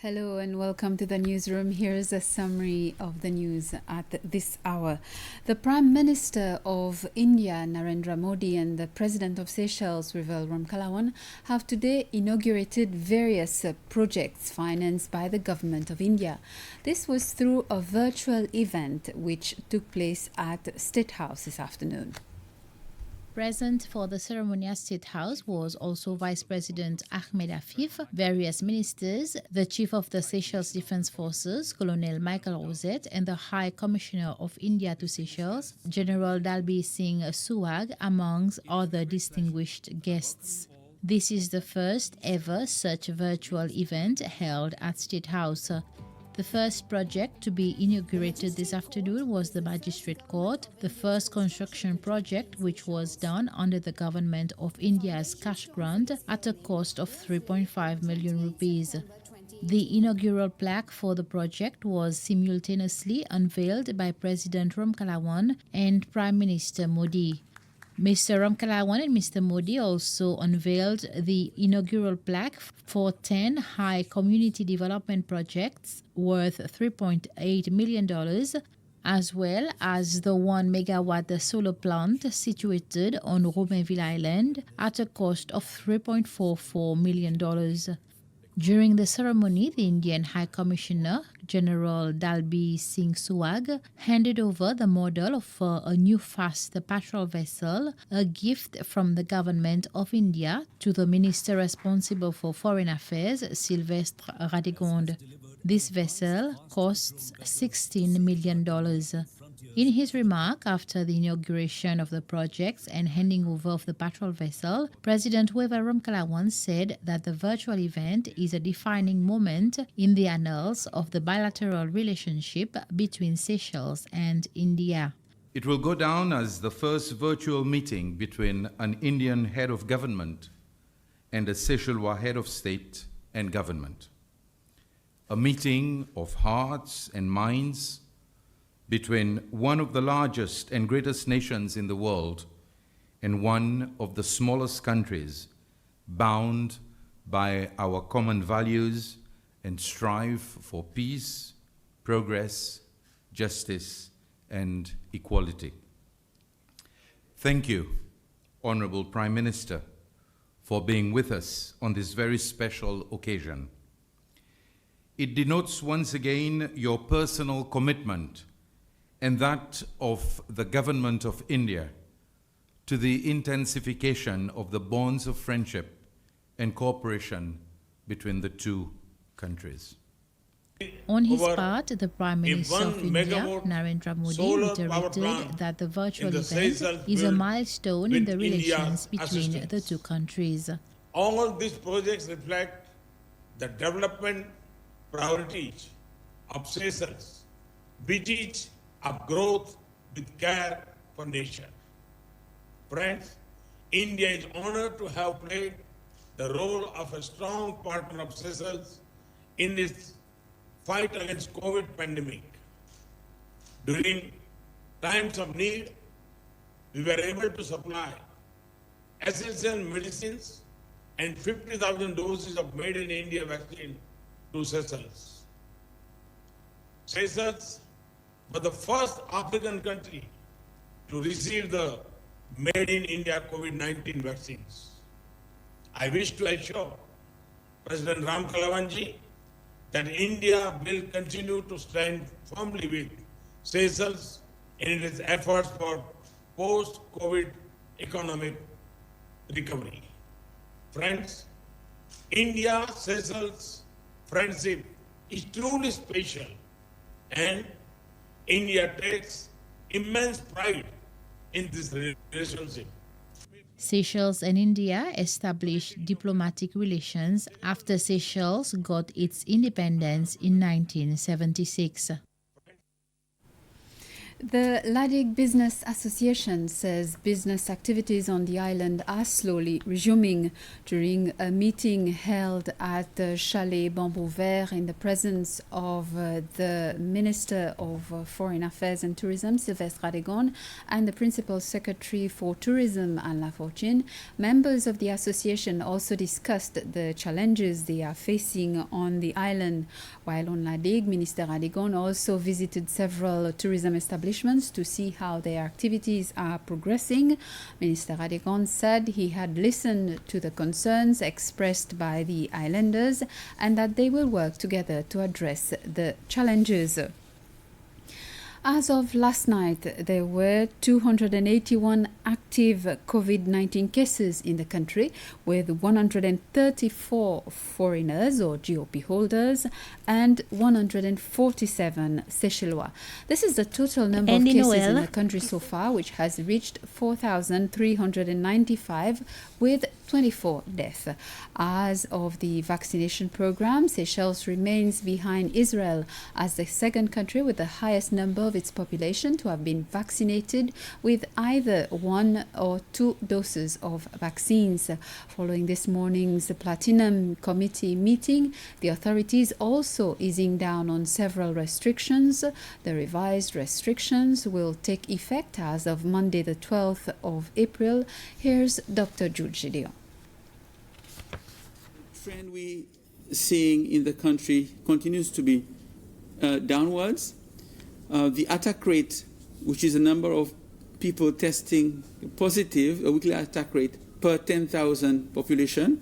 Hello and welcome to the newsroom. Here's a summary of the news at this hour. The Prime Minister of India, Narendra Modi, and the President of Seychelles, Revel Ramkalawan, have today inaugurated various projects financed by the Government of India. This was through a virtual event which took place at State House this afternoon. Present for the ceremony at State House was also Vice President Ahmed Afif, various ministers, the Chief of the Seychelles Defence Forces, Colonel Michael Rosette, and the High Commissioner of India to Seychelles, General Dalby Singh Suhag, amongst other distinguished guests. This is the first ever such virtual event held at State House. The first project to be inaugurated this afternoon was the Magistrate Court, the first construction project which was done under the Government of India's cash grant at a cost of 3.5 million rupees. The inaugural plaque for the project was simultaneously unveiled by President Ramkalawan and Prime Minister Modi. Mr. Ramkalawan and Mr. Modi also unveiled the inaugural plaque for 10 high community development projects worth $3.8 million, as well as the 1 megawatt solar plant situated on Romainville Island at a cost of $3.44 million. During the ceremony, the Indian High Commissioner, General Dalby Singh Suhag, handed over the model of a new fast patrol vessel, a gift from the Government of India, to the Minister responsible for Foreign Affairs, Sylvestre Radegonde. This vessel costs $16 million. In his remark after the inauguration of the projects and handing over of the patrol vessel, President Revel Ramkalawan said that the virtual event is a defining moment in the annals of the bilateral relationship between Seychelles and India. It will go down as the first virtual meeting between an Indian head of government and a Seychellois head of state and government. A meeting of hearts and minds between one of the largest and greatest nations in the world and one of the smallest countries, bound by our common values and strive for peace, progress, justice, and equality. Thank you, Honorable Prime Minister, for being with us on this very special occasion. It denotes once again your personal commitment and that of the Government of India to the intensification of the bonds of friendship and cooperation between the two countries. On his part, the Prime Minister of India, Narendra Modi, reiterated that the virtual event is a milestone in the relations between the two countries. All these projects reflect the development priorities of Seychelles, which is of growth with care for nation. Friends, India is honored to have played the role of a strong partner of Seychelles in its fight against COVID pandemic. During times of need, we were able to supply essential medicines and 50,000 doses of made in India vaccine to Seychelles. Seychelles was the first African country to receive the made in India COVID-19 vaccines. I wish to assure President Ramkalawan that India will continue to stand firmly with Seychelles in its efforts for post-COVID economic recovery. Friends, India-Seychelles friendship is truly special, and India takes immense pride in this relationship. Seychelles and India established diplomatic relations after Seychelles got its independence in 1976. The Ladig Business Association says business activities on the island are slowly resuming. During a meeting held at the Chalet Bambou Vert in the presence of the Minister of Foreign Affairs and Tourism, Sylvestre Radegon, and the Principal Secretary for Tourism, Anne Lafortune, members of the association also discussed the challenges they are facing on the island. While on Ladig, Minister Radegon also visited several tourism establishments to see how their activities are progressing. Minister Radegon said he had listened to the concerns expressed by the islanders and that they will work together to address the challenges. As of last night, there were 281 active COVID-19 cases in the country, with 134 foreigners or GOP holders and 147 Seychellois. This is the total number of cases in the country so far, which has reached 4,395, with 24 deaths. As of the vaccination program, Seychelles remains behind Israel as the second country with the highest number of its population to have been vaccinated with either 1 or 2 doses of vaccines. Following this morning's Platinum Committee meeting, the authorities also easing down on several restrictions. The revised restrictions will take effect as of Monday the 12th of April. Here's Dr. Jude Gideon. Trend we seeing in the country continues to be downwards. The attack rate, which is the number of people testing positive, a weekly attack rate per 10,000 population,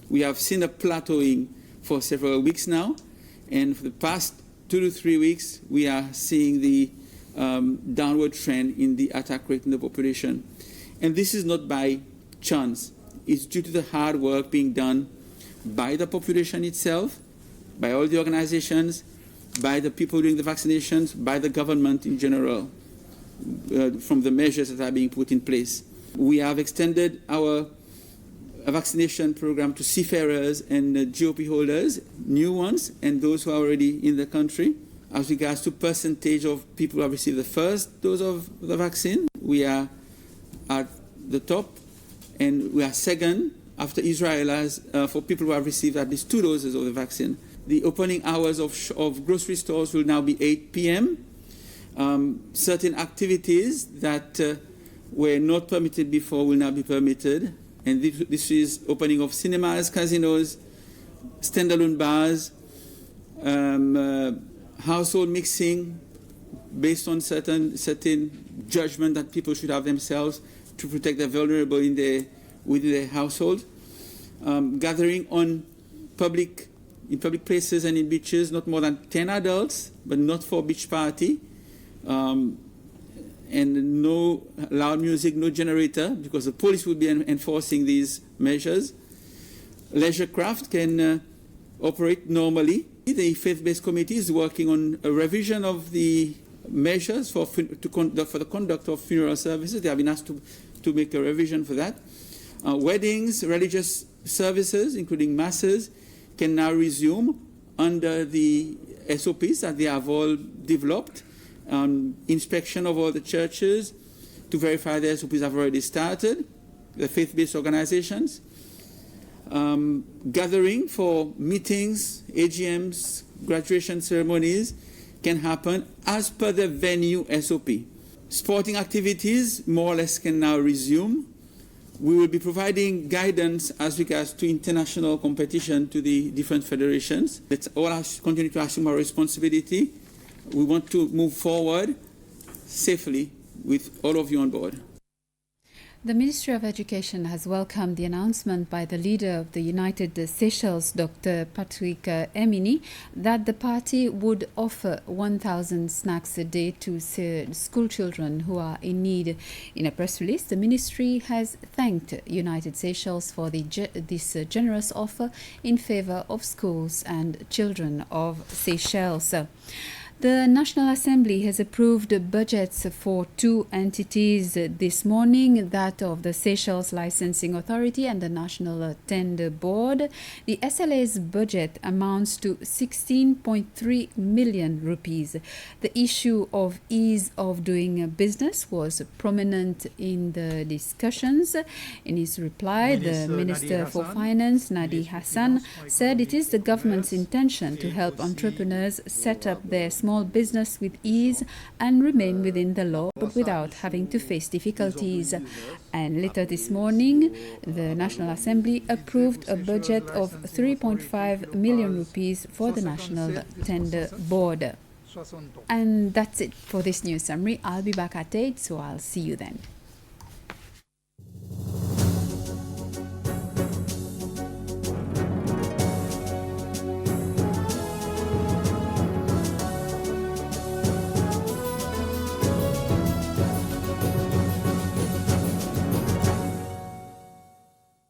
we have seen a plateauing for several weeks now, and for the past 2 to 3 weeks, we are seeing the downward trend in the attack rate in the population. And this is not by chance. It's due to the hard work being done by the population itself, by all the organizations, by the people doing the vaccinations, by the government in general, from the measures that are being put in place. We have extended our vaccination program to seafarers and GOP holders, new ones, and those who are already in the country. As regards to percentage of people who have received the first dose of the vaccine, we are at the top, and we are second after Israel has for people who have received at least 2 doses of the vaccine. The opening hours of grocery stores will now be 8 p.m. Certain activities that were not permitted before will now be permitted. And this is opening of cinemas, casinos, standalone bars, household mixing based on certain judgment that people should have themselves to protect the vulnerable within their household. Gathering on public places and in beaches, not more than 10 adults, but not for beach party. And no loud music, no generator, because the police will be enforcing these measures. Leisure craft can operate normally. The faith-based committee is working on a revision of the measures for the conduct of funeral services. They have been asked to make a revision for that. Weddings, religious services, including masses, can now resume under the SOPs that they have all developed. Inspection of all the churches to verify the SOPs have already started, the faith-based organizations. Gathering for meetings, AGMs, graduation ceremonies can happen as per the venue SOP. Sporting activities more or less can now resume. We will be providing guidance as regards to international competition to the different federations. Let's all continue to assume our responsibility. We want to move forward safely with all of you on board. The Ministry of Education has welcomed the announcement by the leader of the United Seychelles, Dr. Patrick Emini, that the party would offer 1,000 snacks a day to school children who are in need. In a press release, the ministry has thanked United Seychelles for this generous offer in favor of schools and children of Seychelles. The National Assembly has approved budgets for two entities this morning, that of the Seychelles Licensing Authority and the National Tender Board. The SLA's budget amounts to 16.3 million rupees. The issue of ease of doing business was prominent in the discussions. In his reply, the Minister for Finance, Nadi Hassan, said it is the government's intention to help entrepreneurs set up their small business with ease and remain within the law but without having to face difficulties. And later this morning, the National Assembly approved a budget of 3.5 million rupees for the National Tender Board. And that's it for this news summary. I'll be back at 8, so I'll see you then.